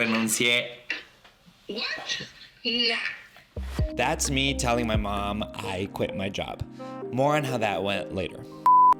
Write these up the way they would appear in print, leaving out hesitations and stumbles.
renuncié. What? Yeah. That's me telling my mom I quit my job. More on how that went later.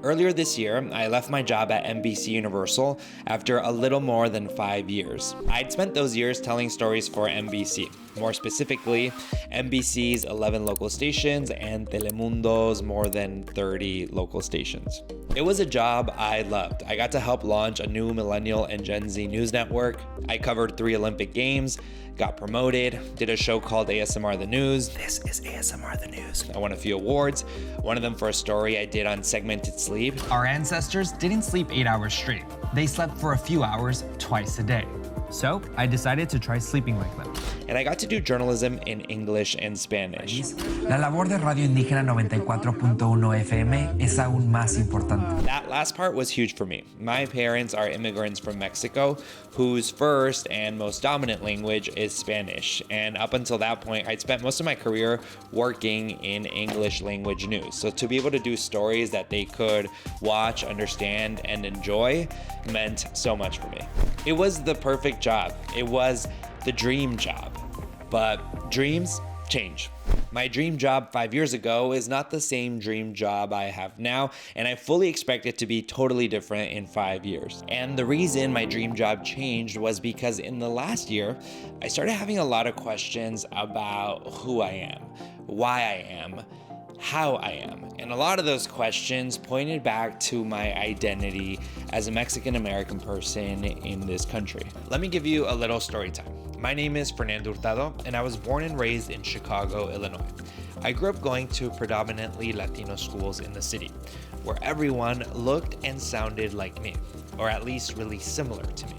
Earlier this year, I left my job at NBCUniversal after a little more than 5 years. I'd spent those years telling stories for NBC, more specifically, NBC's 11 local stations and Telemundo's more than 30 local stations. It was a job I loved. I got to help launch a new millennial and Gen Z news network. I covered 3 Olympic Games, got promoted, did a show called ASMR The News. This is ASMR The News. I won a few awards, one of them for a story I did on segmented sleep. Our ancestors didn't sleep 8 hours straight. They slept for a few hours twice a day. So I decided to try sleeping like them. And I got to do journalism in English and Spanish. La labor de Radio Indígena 94.1 FM es aún más importante. That last part was huge for me. My parents are immigrants from Mexico, whose first and most dominant language is Spanish. And up until that point, I'd spent most of my career working in English language news. So to be able to do stories that they could watch, understand, and enjoy meant so much for me. It was the perfect job. It was the dream job. But dreams change. My dream job 5 years ago is not the same dream job I have now, and I fully expect it to be totally different in 5 years. And the reason my dream job changed was because in the last year, I started having a lot of questions about who I am, why I am, how I am. And a lot of those questions pointed back to my identity as a Mexican-American person in this country. Let me give you a little story time. My name is Fernando Hurtado, and I was born and raised in Chicago, Illinois. I grew up going to predominantly Latino schools in the city, where everyone looked and sounded like me, or at least really similar to me.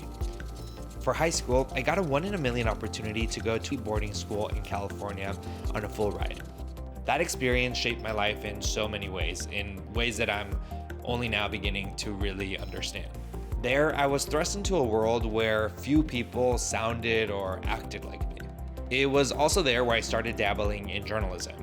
For high school, I got a 1 in a million opportunity to go to boarding school in California on a full ride. That experience shaped my life in so many ways, in ways that I'm only now beginning to really understand. There, I was thrust into a world where few people sounded or acted like me. It was also there where I started dabbling in journalism.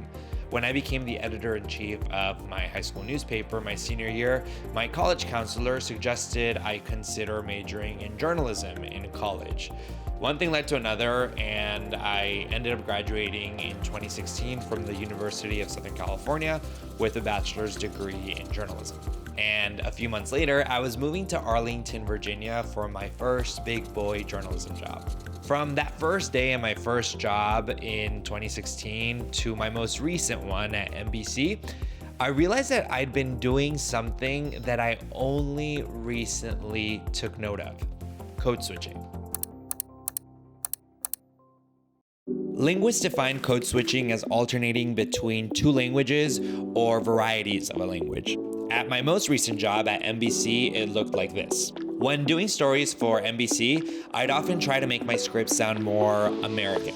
When I became the editor-in-chief of my high school newspaper my senior year, my college counselor suggested I consider majoring in journalism in college. One thing led to another, and I ended up graduating in 2016 from the University of Southern California with a bachelor's degree in journalism. And a few months later, I was moving to Arlington, Virginia for my first big boy journalism job. From that first day in my first job in 2016 to my most recent one at NBC, I realized that I'd been doing something that I only recently took note of: code switching. Linguists define code switching as alternating between 2 languages or varieties of a language. At my most recent job at NBC, it looked like this. When doing stories for NBC, I'd often try to make my scripts sound more American.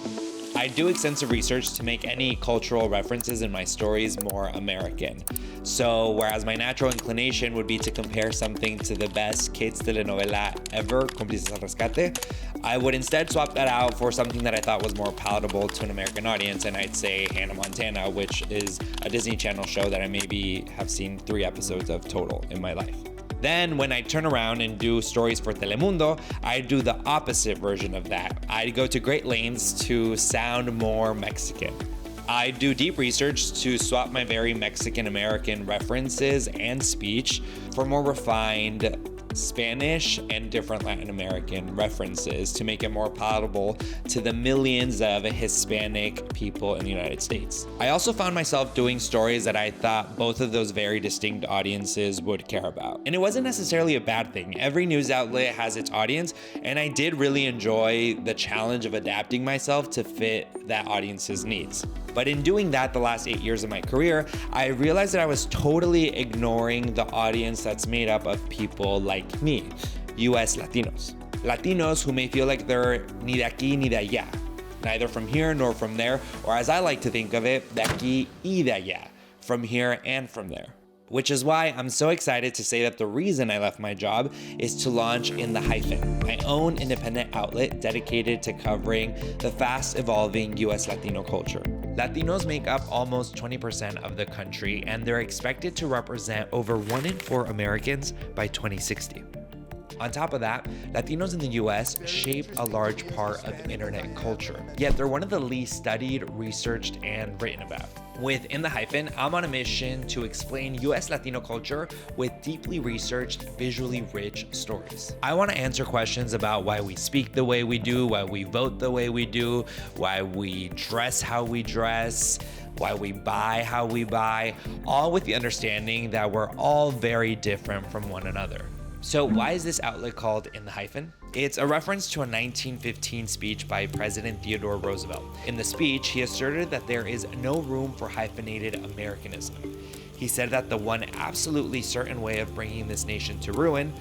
I do extensive research to make any cultural references in my stories more American. So whereas my natural inclination would be to compare something to the best kids telenovela ever, Cómplices al Rescate, I would instead swap that out for something that I thought was more palatable to an American audience, and I'd say Hannah Montana, which is a Disney Channel show that I maybe have seen 3 episodes of total in my life. Then when I turn around and do stories for Telemundo, I do the opposite version of that. I go to great lengths to sound more Mexican. I do deep research to swap my very Mexican-American references and speech for more refined Spanish and different Latin American references to make it more palatable to the millions of Hispanic people in the United States. I also found myself doing stories that I thought both of those very distinct audiences would care about. And it wasn't necessarily a bad thing. Every news outlet has its audience, and I did really enjoy the challenge of adapting myself to fit that audience's needs. But in doing that the last 8 years of my career, I realized that I was totally ignoring the audience that's made up of people like me, US Latinos. Latinos who may feel like they're ni de aquí ni de allá, neither from here nor from there, or as I like to think of it, de aquí y de allá, from here and from there. Which is why I'm so excited to say that the reason I left my job is to launch in the Hyphen, my own independent outlet dedicated to covering the fast evolving US Latino culture. Latinos make up almost 20% of the country, and they're expected to represent over 1 in 4 Americans by 2060. On top of that, Latinos in the US shape a large part of internet culture, yet they're one of the least studied, researched, and written about. Within the Hyphen, I'm on a mission to explain US Latino culture with deeply researched, visually rich stories. I want to answer questions about why we speak the way we do, why we vote the way we do, why we dress how we dress, why we buy how we buy, all with the understanding that we're all very different from one another. So why is this outlet called In the Hyphen? It's a reference to a 1915 speech by President Theodore Roosevelt. In the speech, he asserted that there is no room for hyphenated Americanism. He said that the one absolutely certain way of bringing this nation to ruin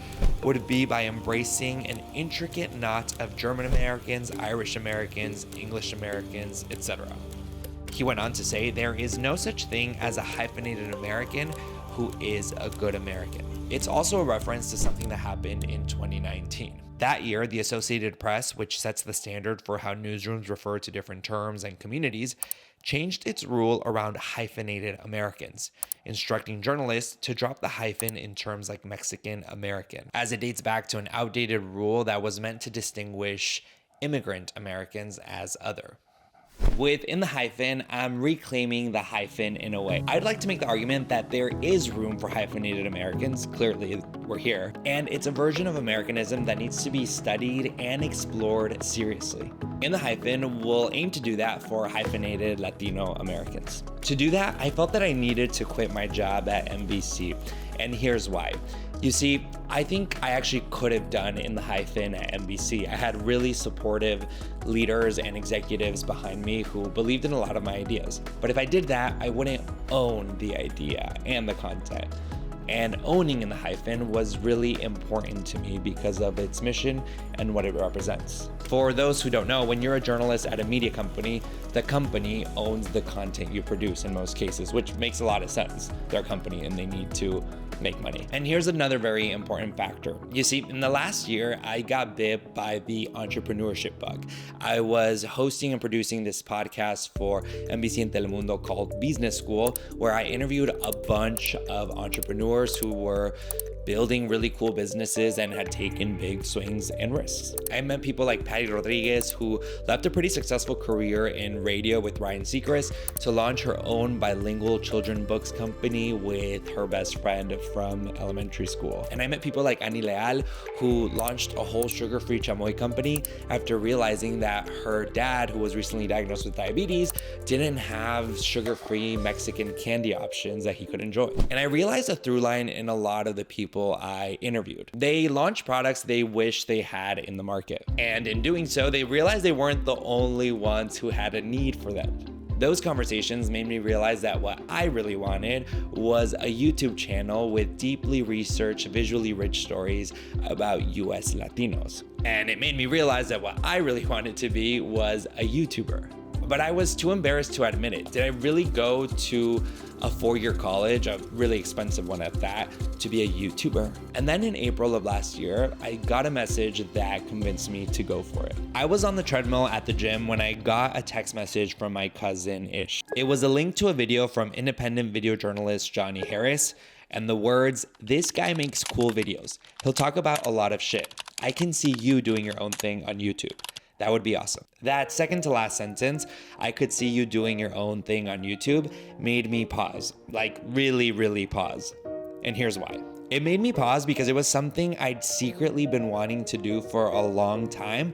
would be by embracing an intricate knot of German Americans, Irish Americans, English Americans, etc. He went on to say there is no such thing as a hyphenated American who is a good American. It's also a reference to something that happened in 2019. That year, the Associated Press, which sets the standard for how newsrooms refer to different terms and communities, changed its rule around hyphenated Americans, instructing journalists to drop the hyphen in terms like Mexican American, as it dates back to an outdated rule that was meant to distinguish immigrant Americans as other. Within the Hyphen, I'm reclaiming the hyphen in a way. I'd like to make the argument that there is room for hyphenated Americans, clearly we're here, and it's a version of Americanism that needs to be studied and explored seriously. In the Hyphen, we'll aim to do that for hyphenated Latino Americans. To do that, I felt that I needed to quit my job at NBC, and here's why. You see, I think I actually could have done In the Hyphen at NBC. I had really supportive leaders and executives behind me who believed in a lot of my ideas. But if I did that, I wouldn't own the idea and the content. And owning In the Hyphen was really important to me because of its mission and what it represents. For those who don't know, when you're a journalist at a media company, the company owns the content you produce in most cases, which makes a lot of sense. They're a company and they need to make money. And here's another very important factor. You see, in the last year, I got bit by the entrepreneurship bug. I was hosting and producing this podcast for NBC and Telemundo called Business School, where I interviewed a bunch of entrepreneurs who were building really cool businesses and had taken big swings and risks. I met people like Patty Rodriguez, who left a pretty successful career in radio with Ryan Seacrest to launch her own bilingual children's books company with her best friend from elementary school. And I met people like Annie Leal, who launched a whole sugar-free chamoy company after realizing that her dad, who was recently diagnosed with diabetes, didn't have sugar-free Mexican candy options that he could enjoy. And I realized a through line in a lot of the people I interviewed. They launched products they wish they had in the market. And in doing so, they realized they weren't the only ones who had a need for them. Those conversations made me realize that what I really wanted was a YouTube channel with deeply researched, visually rich stories about US Latinos. And it made me realize that what I really wanted to be was a YouTuber. But I was too embarrassed to admit it. Did I really go to a 4-year college, a really expensive one at that, to be a YouTuber? And then in April of last year, I got a message that convinced me to go for it. I was on the treadmill at the gym when I got a text message from my cousin Ish. It was a link to a video from independent video journalist Johnny Harris, and the words, "This guy makes cool videos. He'll talk about a lot of shit. I can see you doing your own thing on YouTube. That would be awesome." That second to last sentence, "I could see you doing your own thing on YouTube," made me pause. Like really, really pause. And here's why. It made me pause because it was something I'd secretly been wanting to do for a long time,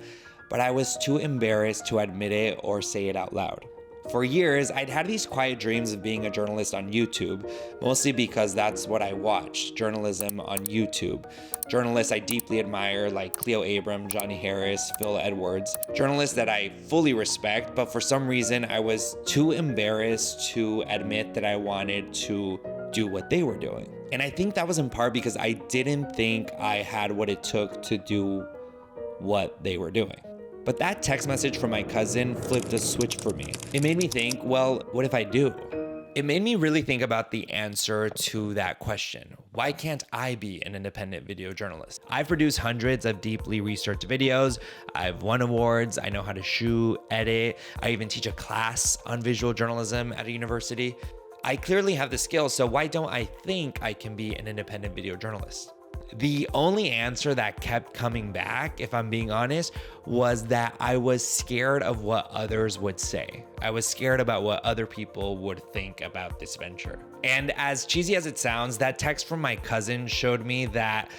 but I was too embarrassed to admit it or say it out loud. For years, I'd had these quiet dreams of being a journalist on YouTube, mostly because that's what I watched, journalism on YouTube. Journalists I deeply admire like Cleo Abram, Johnny Harris, Phil Edwards. Journalists that I fully respect, but for some reason I was too embarrassed to admit that I wanted to do what they were doing. And I think that was in part because I didn't think I had what it took to do what they were doing. But that text message from my cousin flipped a switch for me. It made me think, well, what if I do? It made me really think about the answer to that question. Why can't I be an independent video journalist? I've produced hundreds of deeply researched videos. I've won awards. I know how to shoot, edit. I even teach a class on visual journalism at a university. I clearly have the skills, so why don't I think I can be an independent video journalist? The only answer that kept coming back, if I'm being honest, was that I was scared of what others would say. I was scared about what other people would think about this venture. And as cheesy as it sounds, that text from my cousin showed me that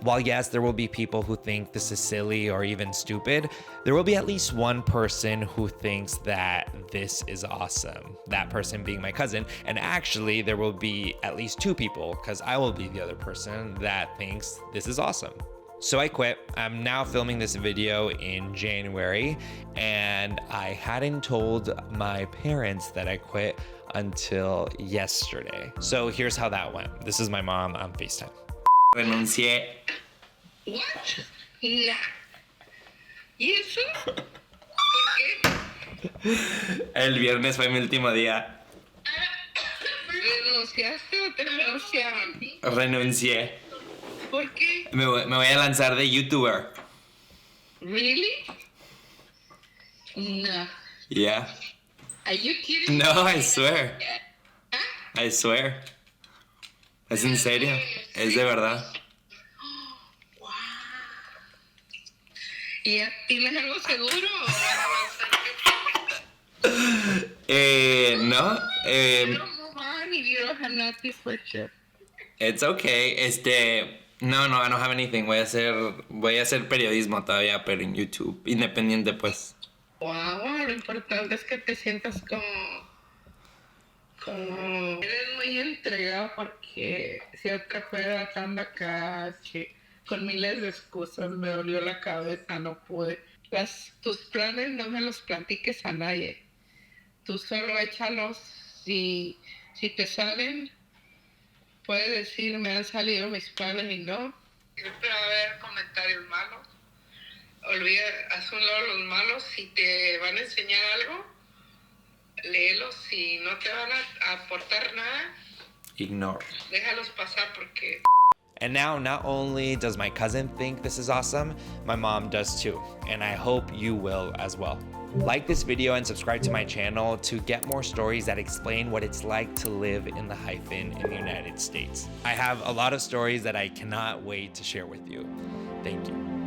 while yes, there will be people who think this is silly or even stupid, there will be at least one person who thinks that this is awesome. That person being my cousin. And actually, there will be at least two people, because I will be the other person that thinks this is awesome. So I quit. I'm now filming this video in January, and I hadn't told my parents that I quit until yesterday. So here's how that went. This is my mom on FaceTime. Renuncié. What? Nah. ¿Y eso? ¿Por qué? El viernes fue mi último día. ¿Renunciaste o te renunciaron? Renuncié. ¿Por qué? Me voy a lanzar de YouTuber. Really? No. Yeah. Are you kidding? No, I swear. I swear. Es en serio. Es de verdad. Wow. ¿Y ya tienes algo seguro? No. No, move on if you don't have nothing for sure. It's okay. No, I don't have anything. Voy a hacer periodismo todavía, pero en YouTube. Independiente, pues. Wow, lo importante es que te sientas como eres muy entregado, porque si otra fuera anda acá con miles de excusas, me dolió la cabeza, no pude. Tus planes no me los platiques a nadie. Tú solo échalos. Si te salen, puedes decir, me han salido mis planes y no. Siempre va a haber comentarios malos. Olvida, haz un lado los malos. Si te van a enseñar algo, léelos. Si no te van a aportar nada, Ignore. Déjalos pasar, porque... And now, not only does my cousin think this is awesome, my mom does too. And I hope you will as well. Like this video and subscribe to my channel to get more stories that explain what it's like to live in the Hyphen in the United States. I have a lot of stories that I cannot wait to share with you. Thank you.